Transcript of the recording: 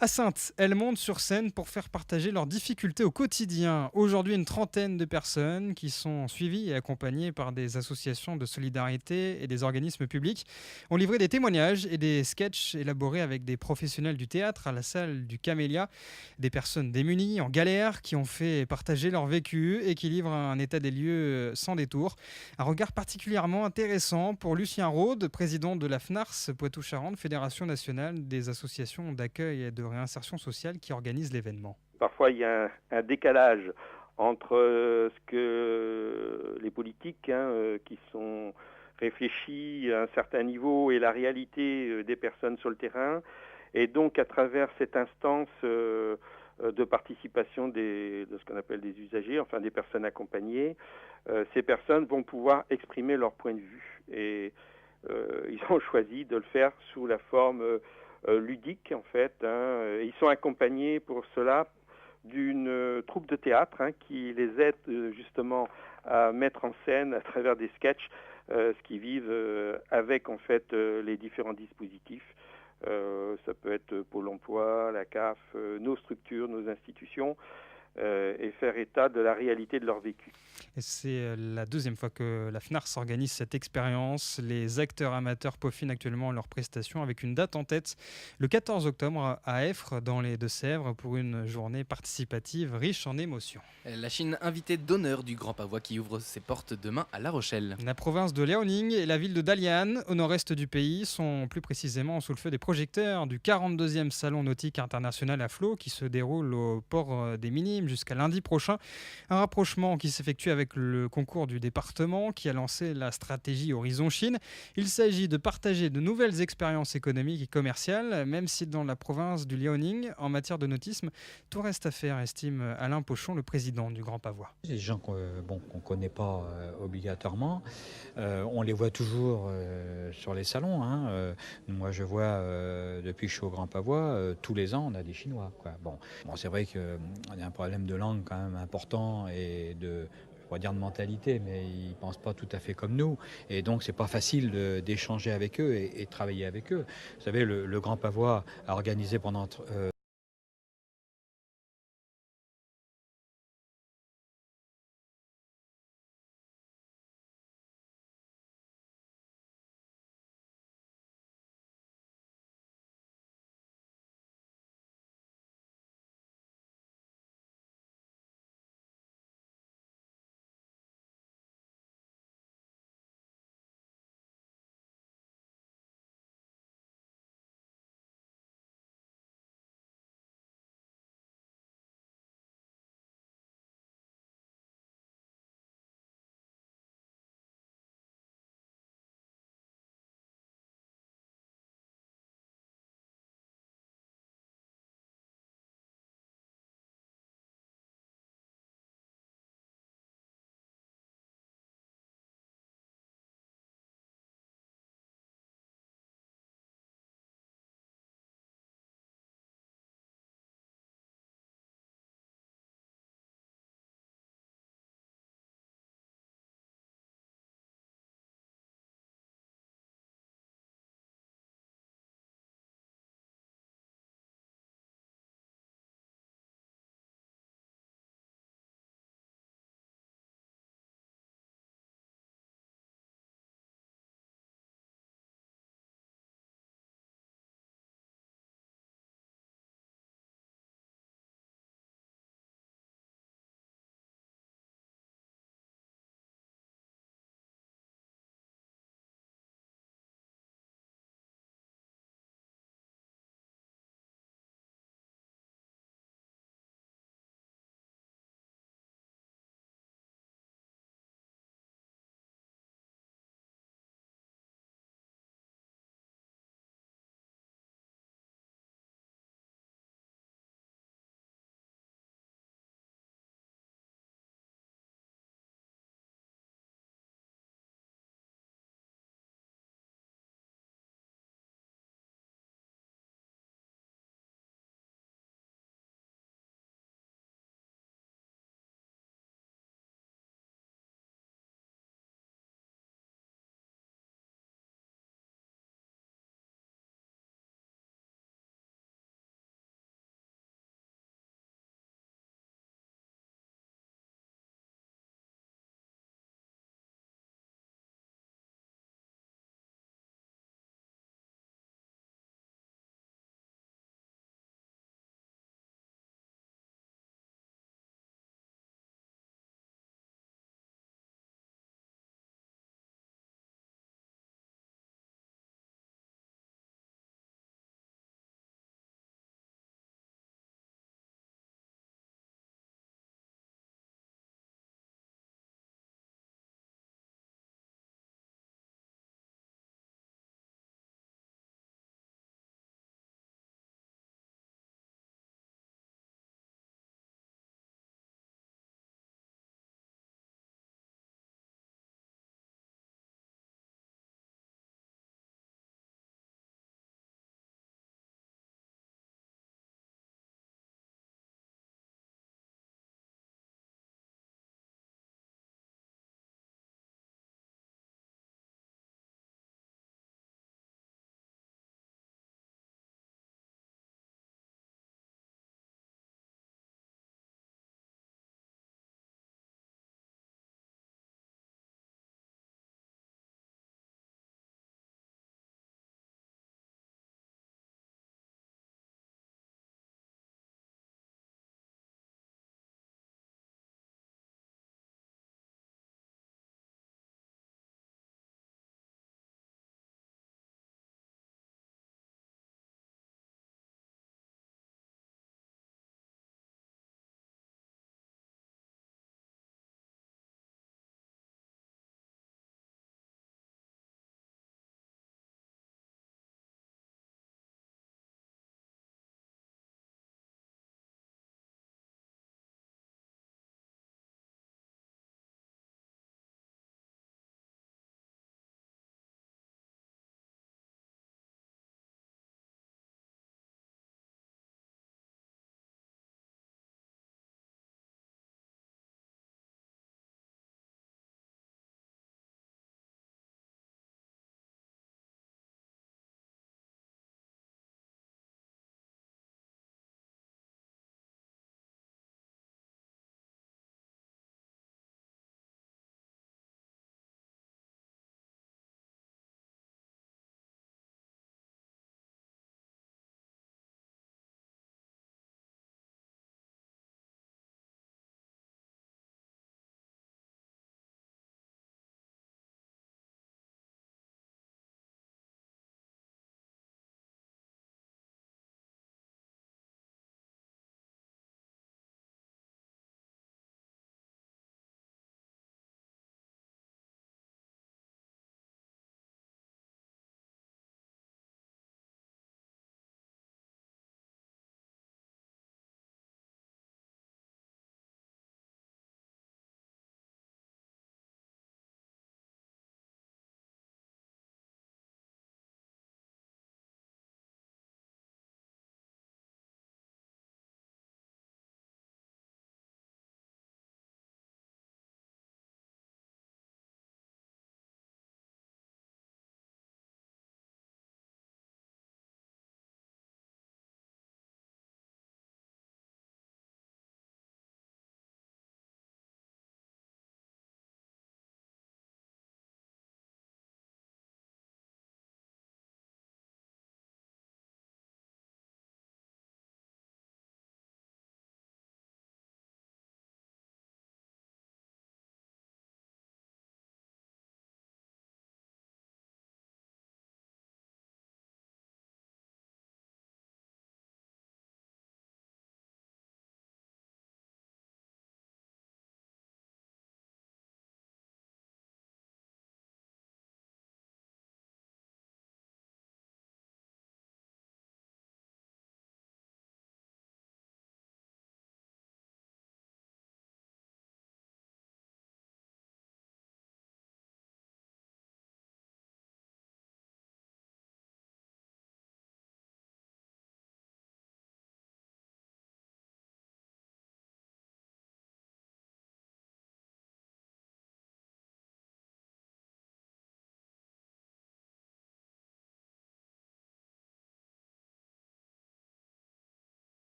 À Saintes, elles montent sur scène pour faire partager leurs difficultés au quotidien. Aujourd'hui, une trentaine de personnes qui sont suivies et accompagnées par des associations de solidarité et des organismes publics ont livré des témoignages et des sketchs élaborés avec des professionnels du théâtre à la salle du Camélia. Des personnes démunies, en galère, qui ont fait partager leur vécu et qui livrent un état des lieux sans détour. Un regard particulièrement intéressant pour Lucien Rode, président de la FNARS Poitou-Charentes, Fédération nationale des associations d'accueil et de réinsertion sociale qui organise l'événement. Parfois, il y a un décalage entre ce que les politiques qui sont réfléchis à un certain niveau et la réalité des personnes sur le terrain. Et donc, à travers cette instance de participation de ce qu'on appelle des usagers, enfin des personnes accompagnées, ces personnes vont pouvoir exprimer leur point de vue. Et ils ont choisi de le faire sous la forme ludique, en fait. Ils sont accompagnés pour cela d'une troupe de théâtre qui les aide justement à mettre en scène à travers des sketchs ce qu'ils vivent avec en fait les différents dispositifs. Ça peut être Pôle emploi, la CAF, nos structures, nos institutions, et faire état de la réalité de leur vécu. Et c'est la deuxième fois que la FNARS organise cette expérience. Les acteurs amateurs peaufinent actuellement leurs prestations avec une date en tête, le 14 octobre à Effres, dans les Deux-Sèvres, pour une journée participative riche en émotions. La Chine, invitée d'honneur du Grand Pavois qui ouvre ses portes demain à La Rochelle. La province de Liaoning et la ville de Dalian, au nord-est du pays, sont plus précisément sous le feu des projecteurs du 42e Salon nautique international à flot qui se déroule au port des Minimes jusqu'à lundi prochain. Un rapprochement qui s'effectue avec le concours du département qui a lancé la stratégie Horizon Chine. Il s'agit de partager de nouvelles expériences économiques et commerciales, même si dans la province du Liaoning, en matière de nautisme, tout reste à faire, estime Alain Pochon, le président du Grand Pavois. Des gens qu'on ne connaît pas obligatoirement, on les voit toujours sur les salons. Moi, je vois depuis que je suis au Grand Pavois, tous les ans, on a des Chinois. Bon, c'est vrai qu'on a un problème de langue quand même important et je pourrais dire de mentalité, mais ils ne pensent pas tout à fait comme nous. Et donc, c'est pas facile d'échanger avec eux et de travailler avec eux. Vous savez, le Grand Pavois a organisé pendant